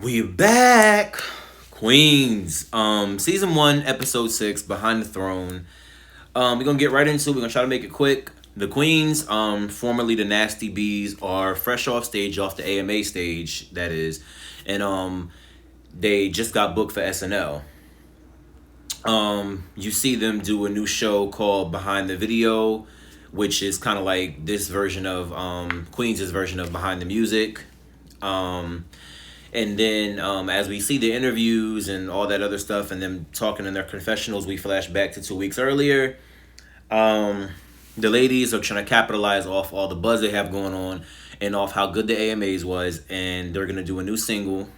We're back. Queens. Season 1, episode 6, Behind the Throne. We're gonna get right into it. We're gonna try to make it quick. The Queens, formerly the Nasty Bees, are fresh off stage, off the AMA stage, that is. And they just got booked for SNL. You see them do a new show called Behind the Video, which is kind of like this version of Queens' version of Behind the Music. And then as we see the interviews and all that other stuff and them talking in their confessionals, we flash back to 2 weeks earlier. The ladies are trying to capitalize off all the buzz they have going on and off how good the AMAs was. And they're going to do a new single.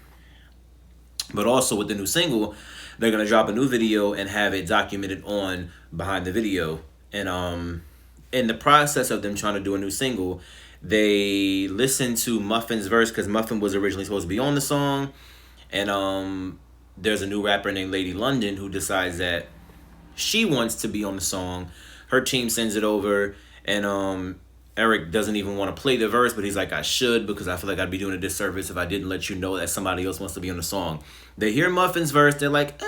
But also with the new single, they're going to drop a new video and have it documented on Behind the Video. And in the process of them trying to do a new single, they listened to Muffin's verse because Muffin was originally supposed to be on the song. And there's a new rapper named Lady London who decides that she wants to be on the song. Her team sends it over, and Eric doesn't even want to play the verse, but he's like, I should, because I feel like I'd be doing a disservice if I didn't let you know that somebody else wants to be on the song. They hear Muffin's verse, they're like,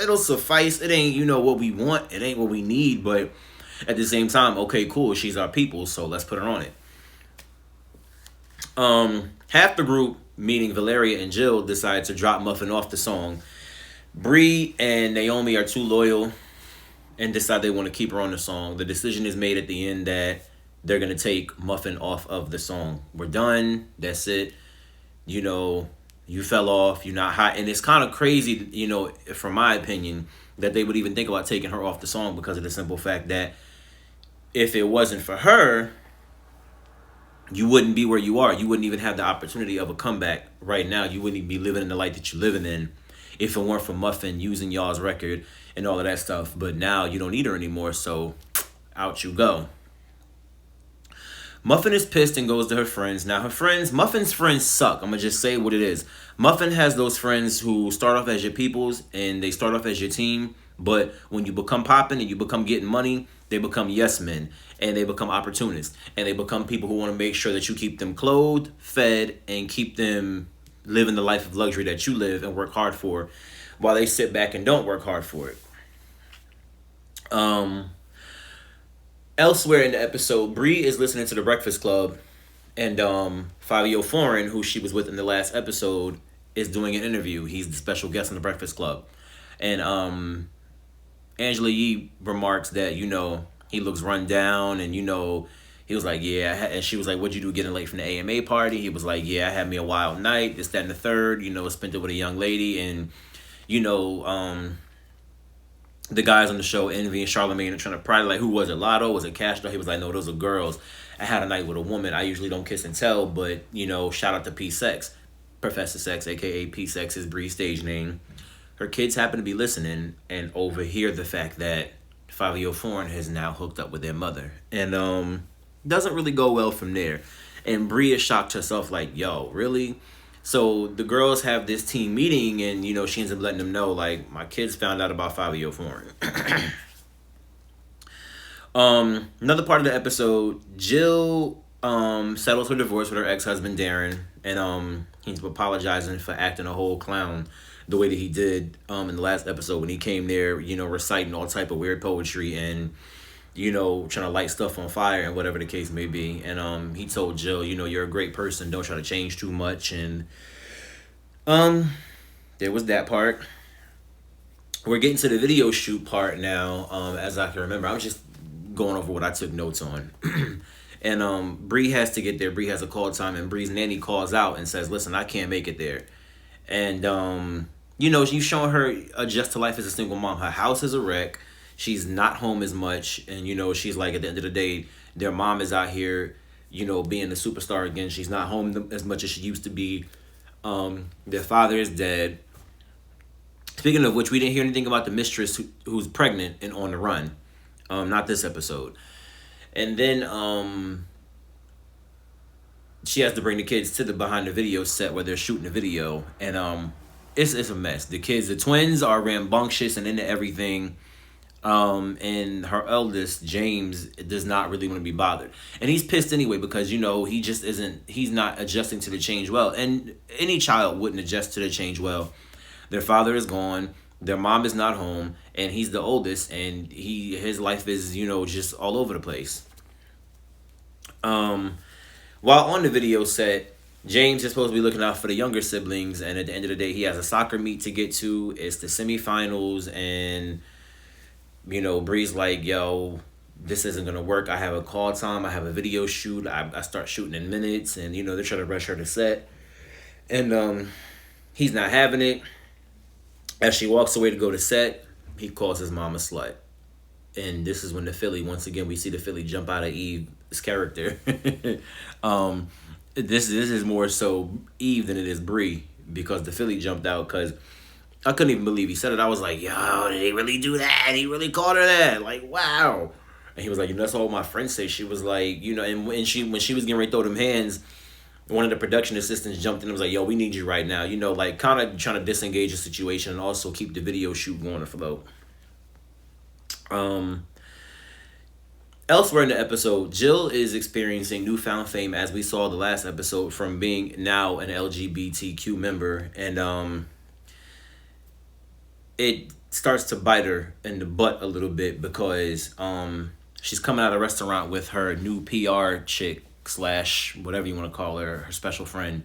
it'll suffice. It ain't, what we want. It ain't what we need, but at the same time, okay, cool, she's our people, so let's put her on it. Half the group, meaning Valeria and Jill, decide to drop Muffin off the song. Bree and Naomi are too loyal and decide they want to keep her on the song. The decision is made at the end that they're going to take Muffin off of the song. We're done. That's it. You fell off. You're not hot. And it's kind of crazy, from my opinion, that they would even think about taking her off the song because of the simple fact that if it wasn't for her, you wouldn't be where you are. You wouldn't even have the opportunity of a comeback right now. You wouldn't even be living in the light that you're living in if it weren't for Muffin using y'all's record and all of that stuff. But now you don't need her anymore, so out you go. Muffin is pissed and goes to her friends. Now Muffin's friends suck. I'm going to just say what it is. Muffin has those friends who start off as your peoples and they start off as your team. But when you become popping and you become getting money, they become yes men and they become opportunists. And they become people who want to make sure that you keep them clothed, fed, and keep them living the life of luxury that you live and work hard for while they sit back and don't work hard for it. Elsewhere in the episode, Bree is listening to The Breakfast Club, and Fabio Foreign, who she was with in the last episode, is doing an interview. He's the special guest on The Breakfast Club. And Angela Yee remarks that, he looks run down, and, he was like, yeah. And she was like, what'd you do getting late from the AMA party? He was like, yeah, I had me a wild night, this, that, and the third, spent it with a young lady. And, the guys on the show, Envy and Charlamagne, are trying to pry, like, who was it, Lotto? Was it Cash? He was like, no, those are girls. I had a night with a woman. I usually don't kiss and tell, but, shout out to P-Sex. Professor Sex, a.k.a. P-Sex, is Bree's stage name. Her kids happen to be listening and overhear the fact that Fabio Foreign has now hooked up with their mother. And doesn't really go well from there. And Bree is shocked herself, like, yo, really? So the girls have this team meeting, and, she ends up letting them know, like, my kids found out about Fabio Foreign. Another part of the episode, Jill settles her divorce with her ex-husband, Darren, and he's apologizing for acting a whole clown the way that he did in the last episode when he came there, reciting all type of weird poetry and, trying to light stuff on fire and whatever the case may be. And he told Jill, you're a great person. Don't try to change too much. And there was that part. We're getting to the video shoot part now, as I can remember. I'm just going over what I took notes on. And Bree has to get there. Bree has a call time, and Bree's nanny calls out and says, listen, I can't make it there. And, you've shown her adjust to life as a single mom. Her house is a wreck. She's not home as much. And, she's like, at the end of the day, their mom is out here, being a superstar again. She's not home as much as she used to be. Their father is dead. Speaking of which, we didn't hear anything about the mistress who's pregnant and on the run. Not this episode. And then she has to bring the kids to the behind the video set where they're shooting the video. And it's a mess. The twins are rambunctious and into everything. And her eldest, James, does not really want to be bothered. And he's pissed anyway because, he just isn't, he's not adjusting to the change well. And any child wouldn't adjust to the change well. Their father is gone, their mom is not home, and he's the oldest, and his life is, just all over the place. Um, while on the video set, James is supposed to be looking out for the younger siblings, and at the end of the day, he has a soccer meet to get to. It's the semifinals, and Bree's like, yo, this isn't gonna work. I have a call time. I have a video shoot. I start shooting in minutes, and they're trying to rush her to set, and he's not having it. As she walks away to go to set, he calls his mom a slut, and this is when the Philly, once again, we see the Philly jump out of Eve's character. um, this is more so Eve than it is Bree, because the Philly jumped out because I couldn't even believe he said it. I was like, yo, did he really do that? He really called her that? Like, wow. And he was like, that's all my friends say. She was like, and when she was getting ready to throw them hands, one of the production assistants jumped in and was like, yo, we need you right now. Like kind of trying to disengage the situation and also keep the video shoot going afloat. Elsewhere in the episode, Jill is experiencing newfound fame, as we saw the last episode, from being now an LGBTQ member. And it starts to bite her in the butt a little bit because she's coming out of a restaurant with her new PR chick slash whatever you want to call her special friend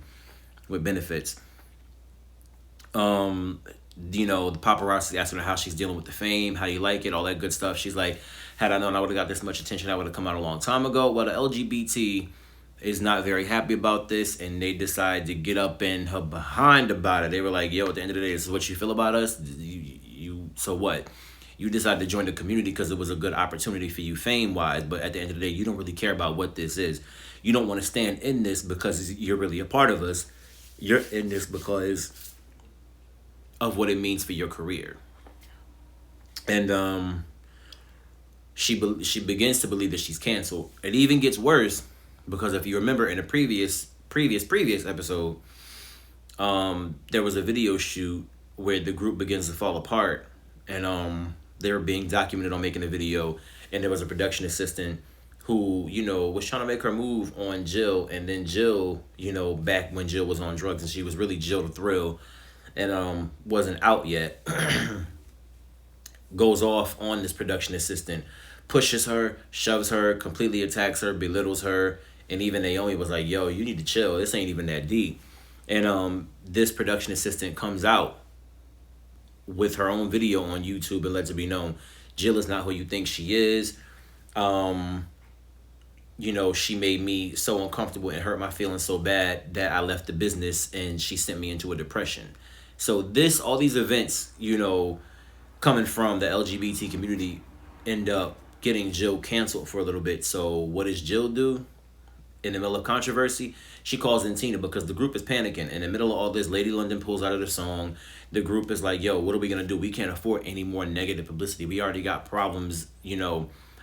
with benefits. The paparazzi asking her how she's dealing with the fame, how you like it, all that good stuff. She's like, had I known I would have got this much attention, I would have come out a long time ago. Well, the LGBT is not very happy about this, and they decide to get up in her behind about it. They were like, yo, at the end of the day, this is what you feel about us. So what? You decided to join the community because it was a good opportunity for you fame-wise, but at the end of the day, you don't really care about what this is. You don't want to stand in this because you're really a part of us. You're in this because of what it means for your career. And she begins to believe that she's canceled. It even gets worse because if you remember in a previous episode, there was a video shoot where the group begins to fall apart, and they were being documented on making a video, and there was a production assistant who was trying to make her move on Jill, and then Jill, back when Jill was on drugs and she was really Jill the Thrill, and wasn't out yet, goes off on this production assistant, pushes her, shoves her, completely attacks her, belittles her, and even Naomi was like, yo, you need to chill, this ain't even that deep. And this production assistant comes out with her own video on YouTube and lets it be known Jill is not who you think she is. She made me so uncomfortable and hurt my feelings so bad that I left the business, and she sent me into a depression. So all these events, coming from the LGBT community, end up getting Jill canceled for a little bit. So what does Jill do? In the middle of controversy, she calls in Tina because the group is panicking. In the middle of all this, Lady London pulls out of the song. The group is like, yo, what are we going to do? We can't afford any more negative publicity. We already got problems,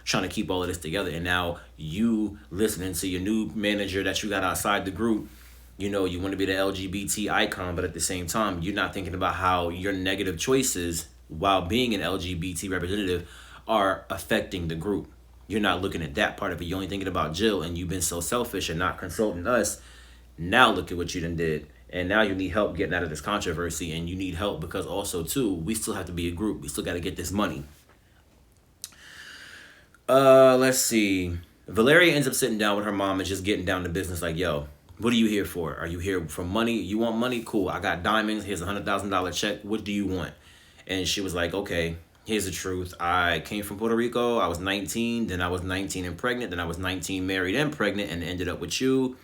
trying to keep all of this together. And now you listening to your new manager that you got outside the group, you want to be the LGBT icon, but at the same time, you're not thinking about how your negative choices while being an LGBT representative are affecting the group. You're not looking at that part of it. You're only thinking about Jill, and you've been so selfish and not consulting us. Now look at what you done did. And now you need help getting out of this controversy, and you need help because also, too, we still have to be a group. We still got to get this money. Let's see. Valeria ends up sitting down with her mom and just getting down to business like, yo, what are you here for? Are you here for money? You want money? Cool. I got diamonds. Here's a $100,000 check. What do you want? And she was like, okay, here's the truth. I came from Puerto Rico. I was 19. Then I was 19 and pregnant. Then I was 19 married and pregnant and ended up with you.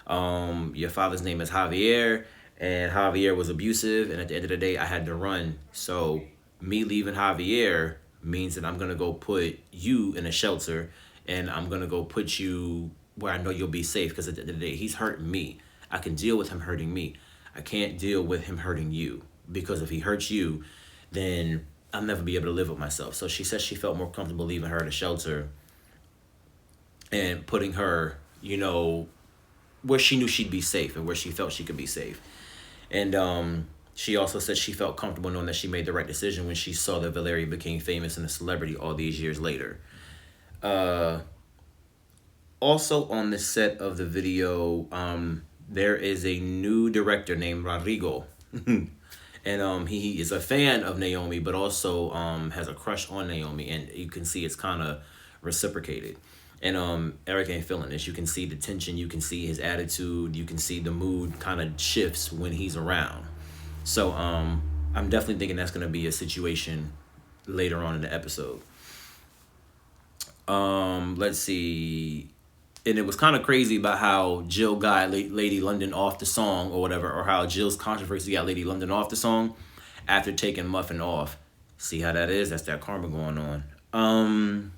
Your father's name is Javier, and Javier was abusive. And at the end of the day, I had to run. So me leaving Javier means that I'm going to go put you in a shelter, and I'm going to go put you where I know you'll be safe. Because at the end of the day, he's hurting me. I can deal with him hurting me. I can't deal with him hurting you. Because if he hurts you, then I'll never be able to live with myself. So she said she felt more comfortable leaving her in a shelter and putting her, where she knew she'd be safe and where she felt she could be safe. And She also said she felt comfortable knowing that she made the right decision when she saw that Valeria became famous and a celebrity all these years later. Uh, Also on the set of the video, there is a new director named Rodrigo. And he is a fan of Naomi, but also has a crush on Naomi, and you can see it's kind of reciprocated. And Eric ain't feeling this. You can see the tension, you can see his attitude, you can see the mood kind of shifts when he's around. So I'm definitely thinking that's gonna be a situation later on in the episode. Let's see. And it was kind of crazy about how Jill got Lady London off the song or whatever, or how Jill's controversy got Lady London off the song after taking Muffin off. See how that is? That's that karma going on.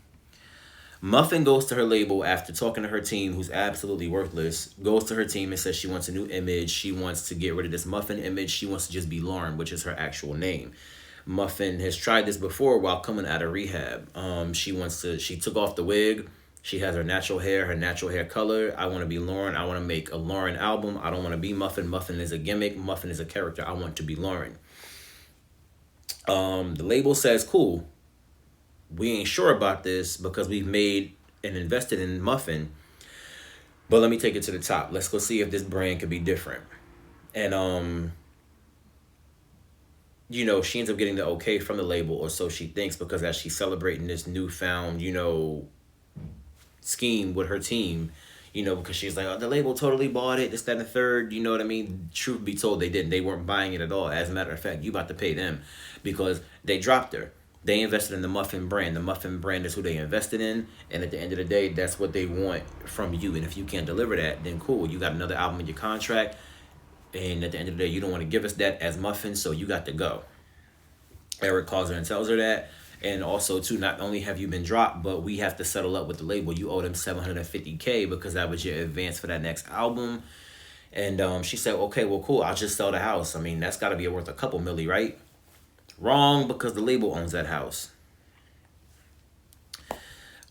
Muffin goes to her label after talking to her team, who's absolutely worthless. Goes to her team and says she wants a new image. She wants to get rid of this Muffin image. She wants to just be Lauren, which is her actual name. Muffin has tried this before while coming out of rehab. She took off the wig. She has her natural hair color. I want to be Lauren. I want to make a Lauren album. I don't want to be Muffin. Muffin is a gimmick. Muffin is a character. I want to be Lauren. The label says, cool. We ain't sure about this because we've made and invested in Muffin. But let me take it to the top. Let's go see if this brand could be different. And she ends up getting the okay from the label, or so she thinks, because as she's celebrating this newfound, scheme with her team, because she's like, oh, the label totally bought it, this, that, and the third, you know what I mean? Truth be told, they didn't. They weren't buying it at all. As a matter of fact, you about to pay them because they dropped her. They invested in the Muffin brand. The Muffin brand is who they invested in, and at the end of the day, that's what they want from you. And if you can't deliver that, then cool. You got another album in your contract, and at the end of the day, you don't want to give us that as Muffin, so you got to go. Eric calls her and tells her that. And also, too, not only have you been dropped, but we have to settle up with the label. You owe them $750K because that was your advance for that next album. And she said, okay, well, cool. I'll just sell the house. I mean, that's got to be worth a couple milli, right? Wrong, because the label owns that house.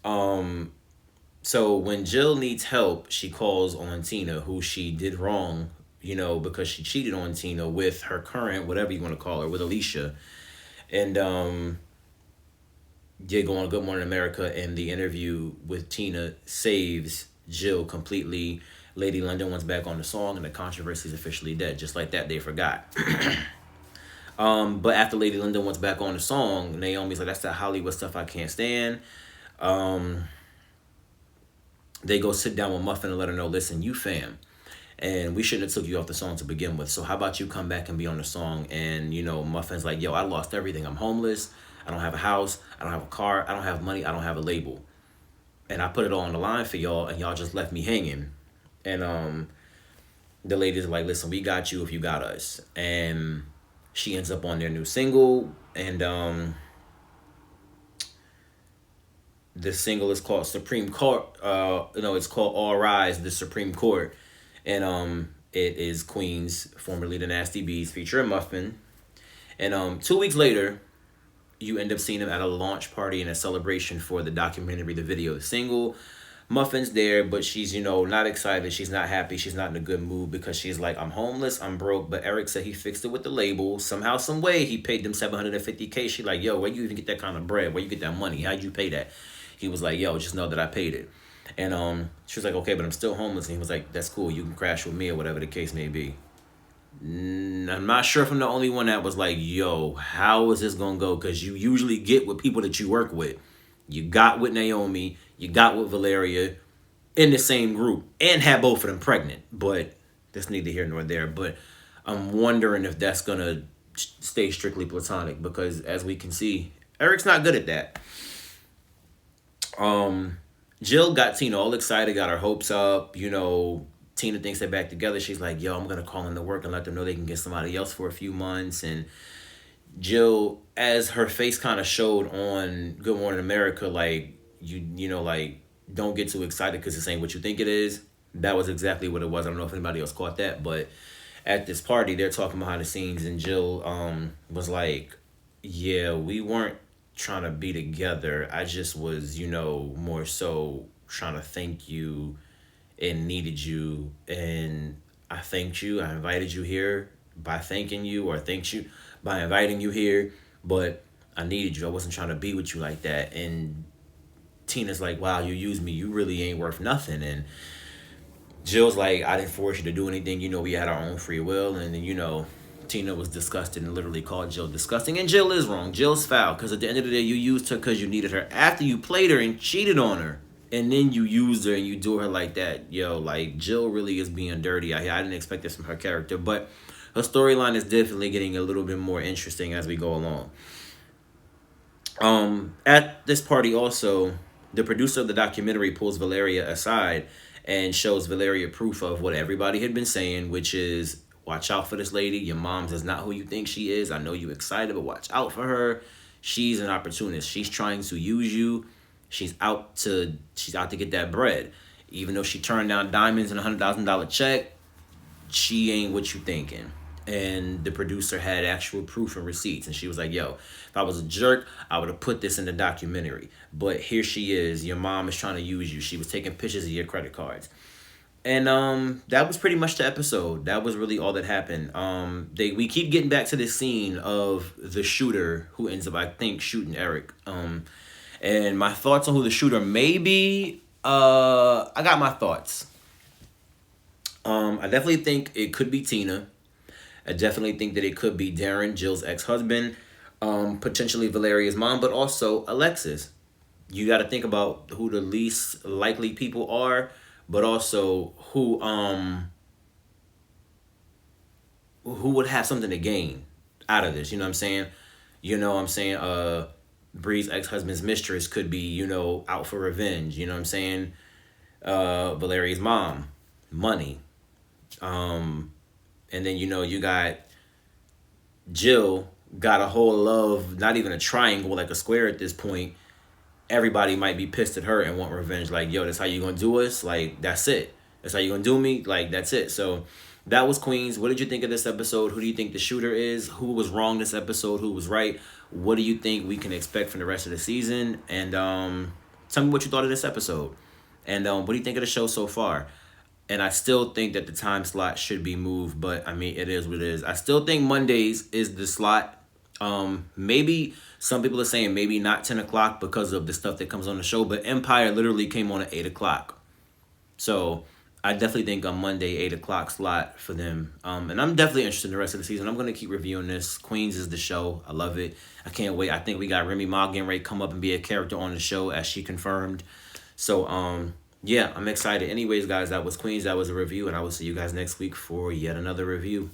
So when Jill needs help, she calls on Tina, who she did wrong, because she cheated on Tina with her current, whatever you want to call her, with Alicia. And did go on Good Morning America, and the interview with Tina saves Jill completely. Lady London wants back on the song, and the controversy is officially dead. Just like that, they forgot. But after Lady London wants back on the song, Naomi's like, that's that Hollywood stuff I can't stand. They go sit down with Muffin and let her know, listen, you fam, and we shouldn't have took you off the song to begin with. So how about you come back and be on the song? And, Muffin's like, yo, I lost everything. I'm homeless. I don't have a house. I don't have a car. I don't have money. I don't have a label. And I put it all on the line for y'all, and y'all just left me hanging. And the ladies are like, listen, we got you if you got us. And she ends up on their new single. And the single is called Supreme Court. It's called All Rise, the Supreme Court. And it is Queens, formerly the Nasty Bees, featuring Muffin. And 2 weeks later, you end up seeing them at a launch party and a celebration for the documentary, the video, the single. Muffin's there, but she's, not excited. She's not happy. She's not in a good mood because she's like, I'm homeless, I'm broke. But Eric said he fixed it with the label. Somehow, some way, he paid them $750K. She like, yo, where you even get that kind of bread? Where you get that money? How'd you pay that? He was like, yo, just know that I paid it. And she was like, okay, but I'm still homeless. And he was like, that's cool. You can crash with me or whatever the case may be. I'm not sure if I'm the only one that was like, yo, how is this going to go? Because you usually get with people that you work with. You got with Naomi. You got with Valeria in the same group and had both of them pregnant. But that's neither here nor there. But I'm wondering if that's going to stay strictly platonic because, as we can see, Eric's not good at that. Jill got Tina all excited, got her hopes up, Tina thinks they're back together. She's like, yo, I'm going to call in to work and let them know they can get somebody else for a few months. And Jill, as her face kind of showed on Good Morning America, like, like, don't get too excited because this ain't what you think it is. That was exactly what it was. I don't know if anybody else caught that. But at this party, they're talking behind the scenes. And Jill was like, yeah, we weren't trying to be together. I just was, more so trying to thank you and needed you, and I thanked you. I invited you here, by thanking you or thanks you by inviting you here, but I needed you. I wasn't trying to be with you like that. And Tina's like, wow, you used me. You really ain't worth nothing. And Jill's like, I didn't force you to do anything. We had our own free will. And then, Tina was disgusted and literally called Jill disgusting. And Jill is wrong. Jill's foul. Because at the end of the day, you used her because you needed her. After you played her and cheated on her. And then you used her and you do her like that. Yo, like, Jill really is being dirty. I didn't expect this from her character. But her storyline is definitely getting a little bit more interesting as we go along. At this party also, the producer of the documentary pulls Valeria aside and shows Valeria proof of what everybody had been saying, which is watch out for this lady. Your mom's is not who you think she is. I know you excited, but watch out for her. She's an opportunist. She's trying to use you. She's out to get that bread. Even though she turned down diamonds and $100,000 check, she ain't what you thinking. And the producer had actual proof and receipts. And she was like, yo, if I was a jerk, I would have put this in the documentary. But here she is. Your mom is trying to use you. She was taking pictures of your credit cards. And that was pretty much the episode. That was really all that happened. We keep getting back to this scene of the shooter who ends up, I think, shooting Eric. And my thoughts on who the shooter may be, I got my thoughts. I definitely think it could be Tina. I definitely think that it could be Darren, Jill's ex-husband, potentially Valeria's mom, but also Alexis. You got to think about who the least likely people are, but also who would have something to gain out of this. You know what I'm saying? Bree's ex-husband's mistress could be, out for revenge. You know what I'm saying? Valeria's mom, money. And then, you got Jill got a whole love, not even a triangle, like a square at this point. Everybody might be pissed at her and want revenge. Like, yo, that's how you gonna do us? Like, that's it. That's how you gonna do me? Like, that's it. So that was Queens. What did you think of this episode? Who do you think the shooter is? Who was wrong this episode? Who was right? What do you think we can expect from the rest of the season? And tell me what you thought of this episode. And what do you think of the show so far? And I still think that the time slot should be moved, but I mean, it is what it is. I still think Mondays is the slot. Maybe some people are saying maybe not 10 o'clock because of the stuff that comes on the show, but Empire literally came on at 8 o'clock. So I definitely think a Monday 8 o'clock slot for them. And I'm definitely interested in the rest of the season. I'm going to keep reviewing this. Queens is the show. I love it. I can't wait. I think we got Remy Ma getting ready to come up and be a character on the show, as she confirmed. So, yeah, I'm excited. Anyways, guys, that was Queens. That was a review, and I will see you guys next week for yet another review.